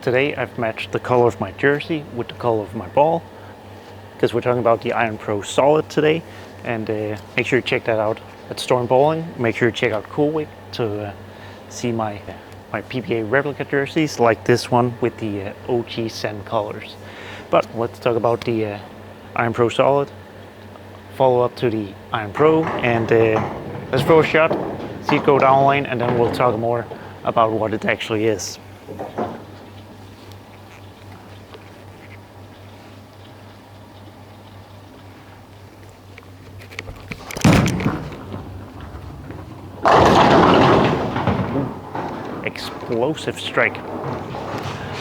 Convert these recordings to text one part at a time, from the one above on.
today I've matched the color of my jersey with the color of my ball, because we're talking about the Iron Pro Solid today. And make sure you check that out at Storm Bowling. Make sure you check out Coolwick to see my PBA replica jerseys, like this one with the OG Sen colors. But let's talk about the Iron Pro Solid, follow up to the Iron Pro, and let's throw a shot, see it go down lane, and then we'll talk more about what it actually is. Explosive strike.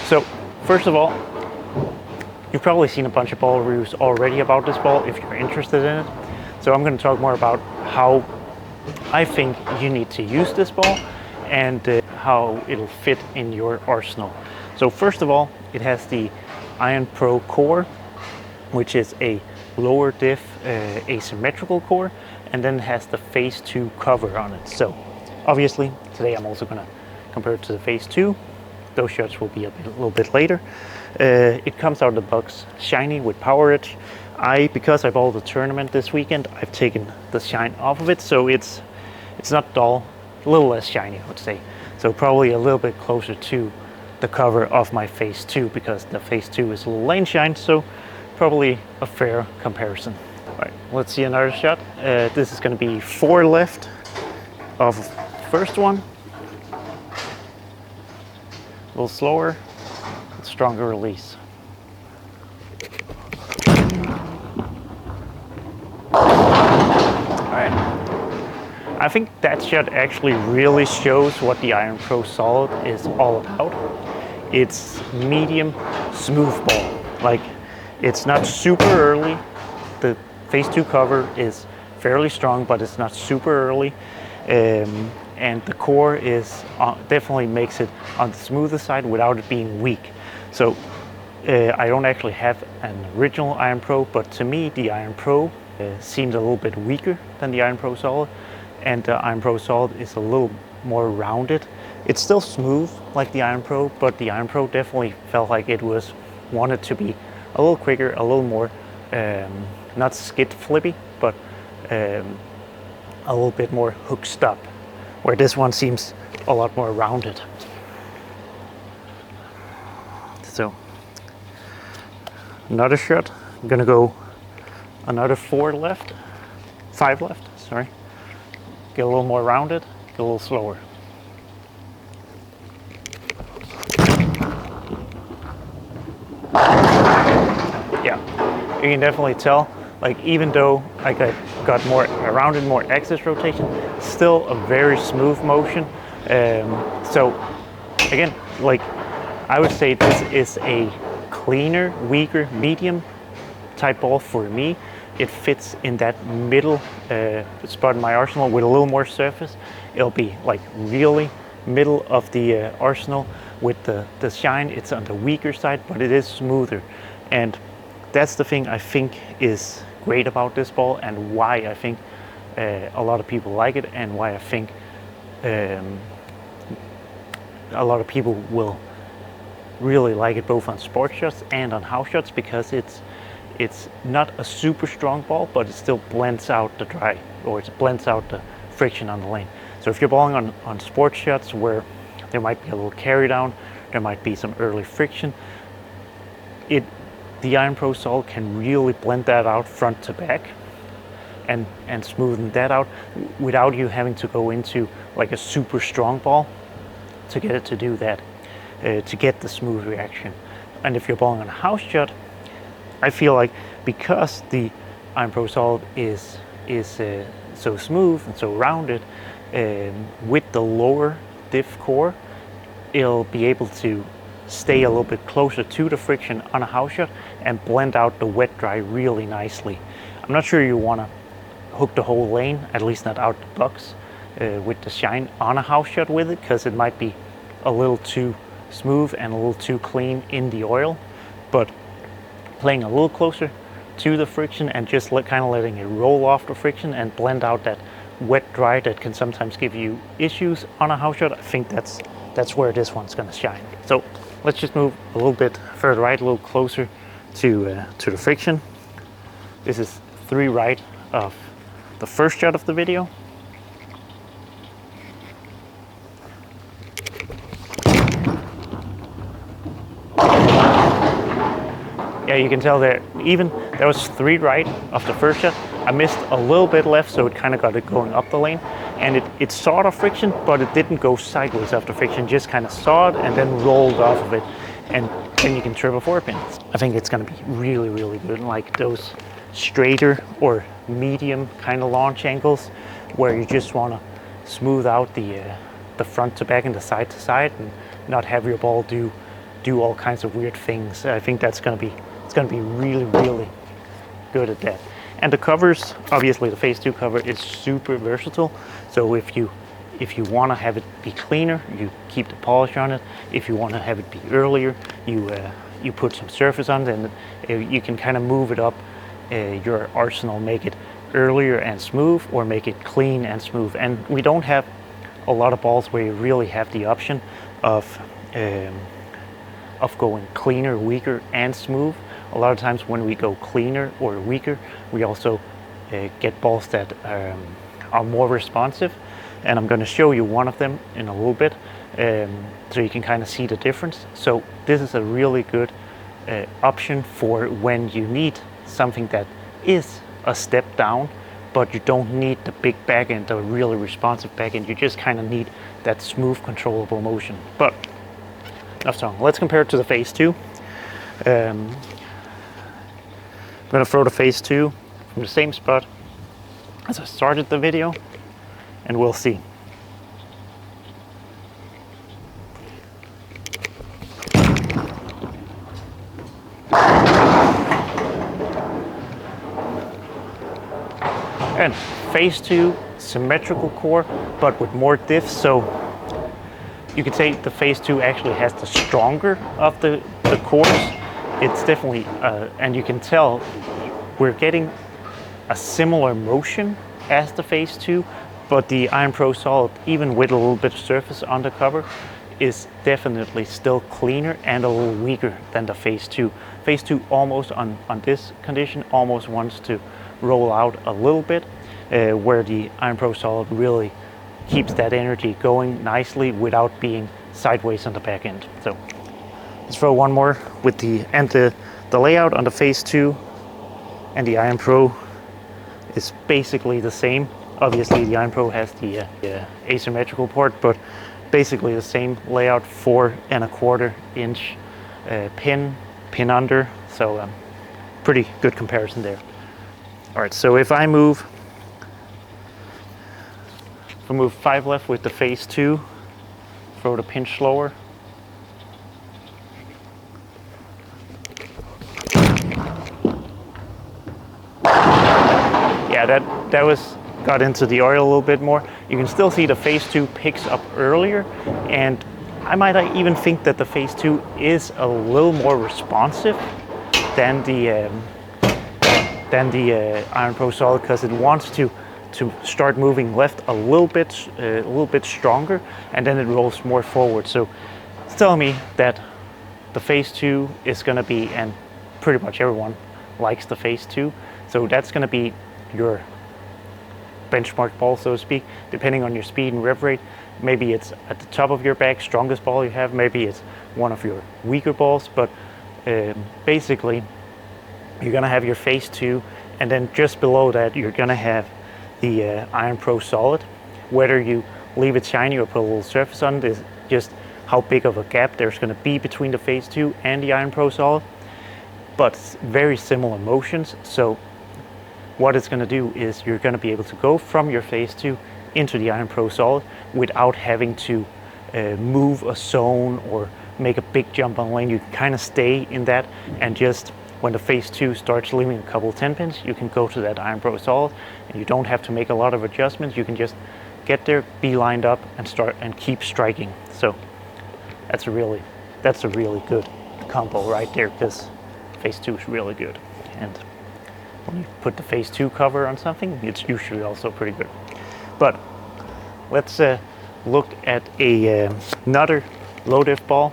So first of all, you've probably seen a bunch of ball reviews already about this ball if you're interested in it. So I'm going to talk more about how I think you need to use this ball and how it'll fit in your arsenal. So first of all, it has the Iron Pro core, which is a lower diff asymmetrical core, and then it has the Phaze 2 cover on it. So obviously today I'm also going to compare it to the Phaze 2. Those shots will be a little bit later. It comes out of the box shiny with Power Edge. Because I bowled the tournament this weekend, I've taken the shine off of it, so it's not dull, a little less shiny, I would say. So probably a little bit closer to the cover of my Phaze 2, because the Phaze 2 is a little lane shine, so probably a fair comparison. All right, let's see another shot. This is going to be 4 left of the first one. A little slower, stronger release. Alright, I think that shot actually really shows what the Iron Pro Solid is all about. It's medium, smooth ball. Like, it's not super early. The Phaze 2 cover is fairly strong, but it's not super early. And the core is definitely makes it on the smoother side without it being weak. So I don't actually have an original Iron Pro, but to me the Iron Pro seems a little bit weaker than the Iron Pro Solid, and the Iron Pro Solid is a little more rounded. It's still smooth like the Iron Pro, but the Iron Pro definitely felt like it wanted to be a little quicker, a little more not skid flippy, but a little bit more hook stop, where this one seems a lot more rounded. So another shot, I'm gonna go another 5 left, sorry. Get a little more rounded, get a little slower. Yeah, you can definitely tell, like, even though I got more rounded, more axis rotation, still a very smooth motion. So again, like, I would say this is a cleaner, weaker, medium type ball for me. It fits in that middle spot in my arsenal with a little more surface. It'll be like really middle of the arsenal. With the shine, it's on the weaker side, but it is smoother. And that's the thing I think is great about this ball, and why I think a lot of people like it, and why I think a lot of people will really like it both on sports shots and on house shots, because it's not a super strong ball, but it still blends out the dry, or it blends out the friction on the lane. So if you're bowling on sports shots where there might be a little carry down, there might be some early friction, the Iron Pro Solid can really blend that out front to back and smoothen that out without you having to go into like a super strong ball to get it to do that, to get the smooth reaction. And if you're bowling on a house shot, I feel like because the Iron Pro Solid is so smooth and so rounded, with the lower diff core, it'll be able to stay a little bit closer to the friction on a house shot and blend out the wet dry really nicely. I'm not sure you want to hook the whole lane, at least not out the box, with the shine on a house shot with it, because it might be a little too smooth and a little too clean in the oil. But playing a little closer to the friction and just kind of letting it roll off the friction and blend out that wet dry that can sometimes give you issues on a house shot, I think that's where this one's going to shine. So let's just move a little bit further right, a little closer to the friction. This is 3 right of the first shot of the video. Yeah, you can tell there, even there was 3 right of the first shot. I missed a little bit left, so it kind of got it going up the lane. And it sawed off friction, but it didn't go sideways after friction, just kind of sawed and then rolled off of it. And then you can trip a 4-pin. I think it's gonna be really, really good. Like those straighter or medium kind of launch angles where you just wanna smooth out the front to back and the side to side and not have your ball do all kinds of weird things. I think it's gonna be really, really good at that. And the covers, obviously the Phaze 2 cover is super versatile. So if you want to have it be cleaner, you keep the polish on it. If you want to have it be earlier, you put some surface on it, and you can kind of move it up your arsenal, make it earlier and smooth, or make it clean and smooth. And we don't have a lot of balls where you really have the option of going cleaner, weaker, and smooth. A lot of times when we go cleaner or weaker, we also get balls that are more responsive. And I'm going to show you one of them in a little bit, so you can kind of see the difference. So this is a really good option for when you need something that is a step down, but you don't need the big back end, the really responsive back end. You just kind of need that smooth, controllable motion. But enough talking. Let's compare it to the Phaze 2. I'm going to throw the Phaze 2 from the same spot as I started the video, and we'll see. And Phaze 2, symmetrical core, but with more diff, so you could say the Phaze 2 actually has the stronger of the cores. It's definitely, and you can tell we're getting a similar motion as the Phaze 2, but the Iron Pro Solid, even with a little bit of surface on the cover, is definitely still cleaner and a little weaker than the Phaze 2. Phaze 2 almost, on this condition, almost wants to roll out a little bit, where the Iron Pro Solid really keeps that energy going nicely without being sideways on the back end. So let's throw one more with the layout on the Phaze 2 and the Iron Pro is basically the same. Obviously the Iron Pro has the asymmetrical port, but basically the same layout, 4 1/4 inch pin under. So pretty good comparison there. All right, so if I move 5 left with the Phaze 2, throw the pinch slower. Yeah, that got into the oil a little bit more. You can still see the Phaze 2 picks up earlier, and I might even think that the Phaze 2 is a little more responsive than the Iron Pro Solid, because it wants to start moving left a little bit stronger, and then it rolls more forward. So it's telling me that the Phaze 2 is going to be, and pretty much everyone likes the Phaze 2, so that's going to be your benchmark ball, so to speak, depending on your speed and rev rate. Maybe it's at the top of your bag, strongest ball you have, maybe it's one of your weaker balls, but basically you're going to have your Phaze 2, and then just below that you're going to have the Iron Pro Solid. Whether you leave it shiny or put a little surface on it is just how big of a gap there's going to be between the Phaze 2 and the Iron Pro Solid, but very similar motions. So what it's going to do is you're going to be able to go from your Phaze 2 into the Iron Pro Solid without having to move a zone or make a big jump on lane. You can kind of stay in that, and just when the Phaze 2 starts leaving a couple 10 pins, you can go to that Iron Pro Solid, and you don't have to make a lot of adjustments. You can just get there, be lined up, and start and keep striking. So that's a really good combo right there, because Phaze 2 is really good. And when you put the Phaze 2 cover on something, it's usually also pretty good. But let's look at another low diff ball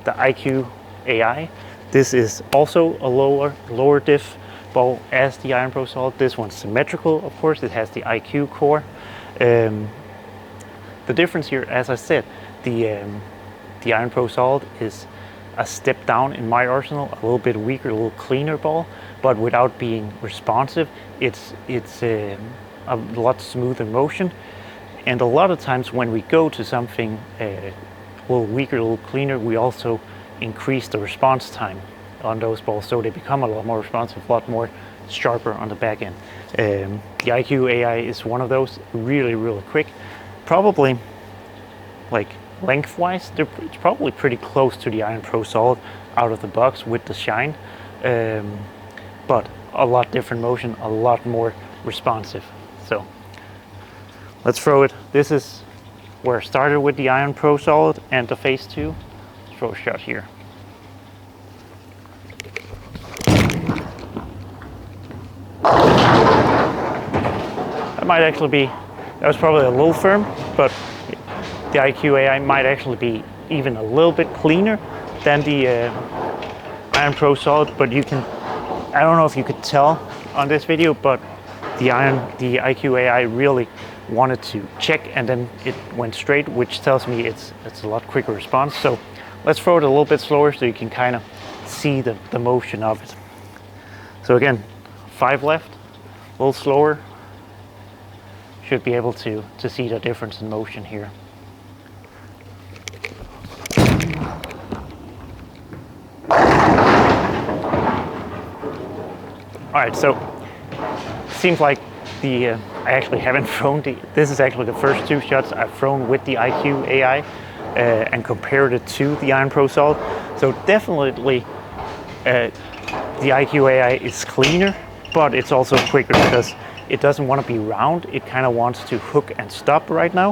the IQ AI. This is also a lower diff ball as the Iron Pro Solid. This one's symmetrical, of course. It has the IQ core. The difference here, as I said, the Iron Pro Solid is a step down in my arsenal, a little bit weaker, a little cleaner ball, but without being responsive. It's a lot smoother motion. And a lot of times when we go to something a little weaker, a little cleaner, we also increase the response time on those balls, so they become a lot more responsive, a lot more sharper on the back end. The IQ AI is one of those, really, really quick. Probably, like lengthwise, it's probably pretty close to the Iron Pro Solid out of the box with the shine, but a lot different motion, a lot more responsive. So let's throw it. This is where I started with the Iron Pro Solid and the Phaze 2. Let's throw a shot here. That might actually be, that was probably a little firm, but the IQ AI might actually be even a little bit cleaner than the Iron Pro Solid, but you can, I don't know if you could tell on this video, but the IQ AI really wanted to check and then it went straight, which tells me it's a lot quicker response. So let's throw it a little bit slower so you can kind of see the motion of it. So again, 5 left, a little slower. Should be able to see the difference in motion here. All right, so seems like I actually haven't thrown this is actually the first 2 shots I've thrown with the IQ AI and compared it to the Iron Pro Solid. So definitely the IQ AI is cleaner, but it's also quicker because it doesn't want to be round. It kind of wants to hook and stop right now,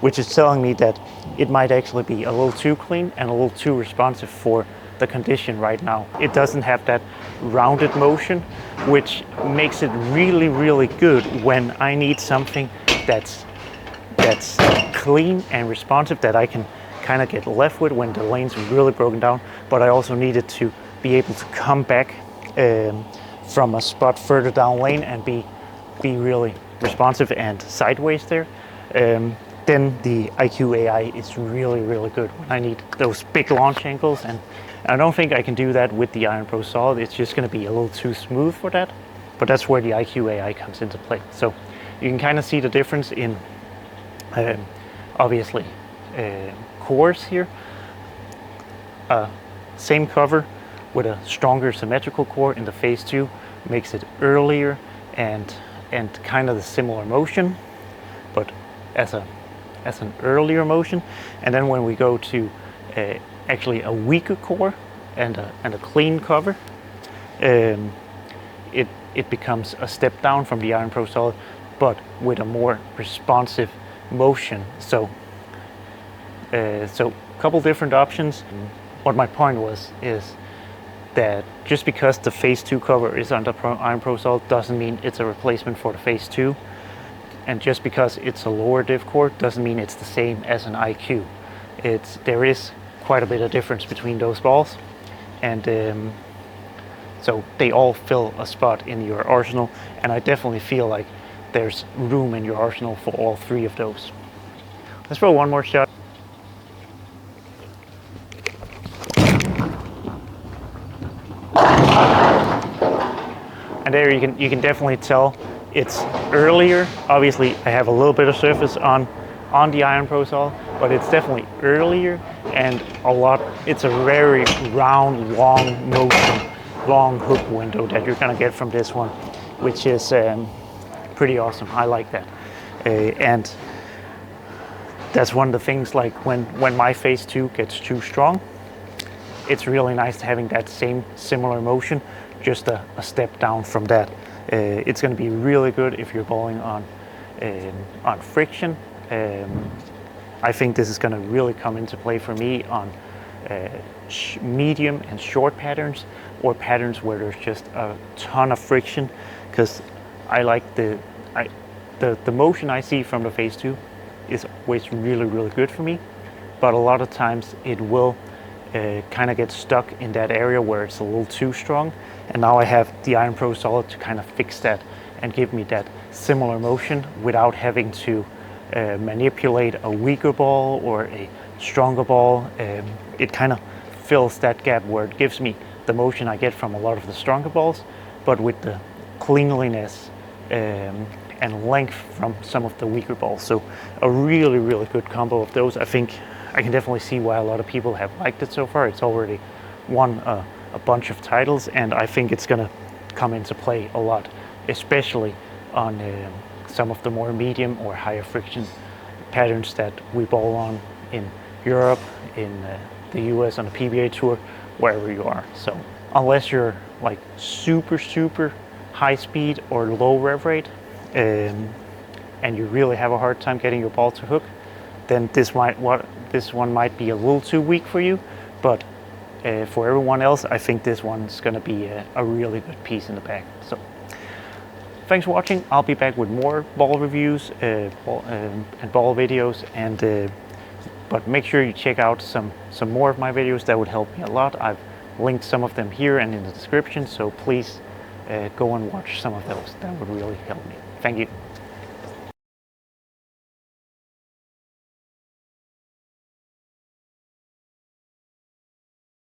which is telling me that it might actually be a little too clean and a little too responsive for the condition right now. It doesn't have that rounded motion, which makes it really, really good when I need something that's clean and responsive, that I can kind of get left with when the lane's really broken down, but I also needed to be able to come back from a spot further down lane and be really responsive and sideways there. Then the IQ AI is really, really good when I need those big launch angles, and I don't think I can do that with the Iron Pro Solid. It's just going to be a little too smooth for that, but that's where the IQ AI comes into play. So you can kind of see the difference in obviously cores here. Same cover with a stronger symmetrical core in the Phaze 2 makes it earlier and kind of the similar motion, but as an earlier motion. And then when we go to actually a weaker core and a clean cover, it becomes a step down from the Iron Pro Solid, but with a more responsive motion. So a couple different options. What my point is that just because the Phaze 2 cover is on the Iron Pro Solid doesn't mean it's a replacement for the Phaze 2. And just because it's a lower div core doesn't mean it's the same as an IQ. There is quite a bit of difference between those balls. And so they all fill a spot in your arsenal. And I definitely feel like there's room in your arsenal for all 3 of those. Let's throw one more shot. And there you can definitely tell it's earlier. Obviously I have a little bit of surface on the Iron Pro Solid, but it's definitely earlier and it's a very round, long motion, long hook window that you're gonna get from this one, which is pretty awesome. I like that. And that's one of the things, like when my Phaze 2 gets too strong, it's really nice to having that same similar motion, just a step down from that. It's going to be really good if you're bowling on friction. I think this is going to really come into play for me on medium and short patterns, or patterns where there's just a ton of friction, because I like the motion I see from the Phaze 2 is always really, really good for me, but a lot of times it will kind of gets stuck in that area where it's a little too strong. And now I have the Iron Pro Solid to kind of fix that and give me that similar motion without having to manipulate a weaker ball or a stronger ball. It kind of fills that gap where it gives me the motion I get from a lot of the stronger balls, but with the cleanliness and length from some of the weaker balls. So a really, really good combo of those. I think I can definitely see why a lot of people have liked it so far. It's already won a bunch of titles, and I think it's gonna come into play a lot, especially on some of the more medium or higher friction patterns that we ball on in Europe, in the US on the PBA Tour, wherever you are. So unless you're like super high speed or low rev rate, and you really have a hard time getting your ball to hook, then this one might be a little too weak for you. But for everyone else, I think this one's gonna be a really good piece in the bag. So thanks for watching. I'll be back with more ball reviews and ball videos, and but make sure you check out some more of my videos. That would help me a lot. I've linked some of them here and in the description, so please go and watch some of those. That would really help me. Thank you.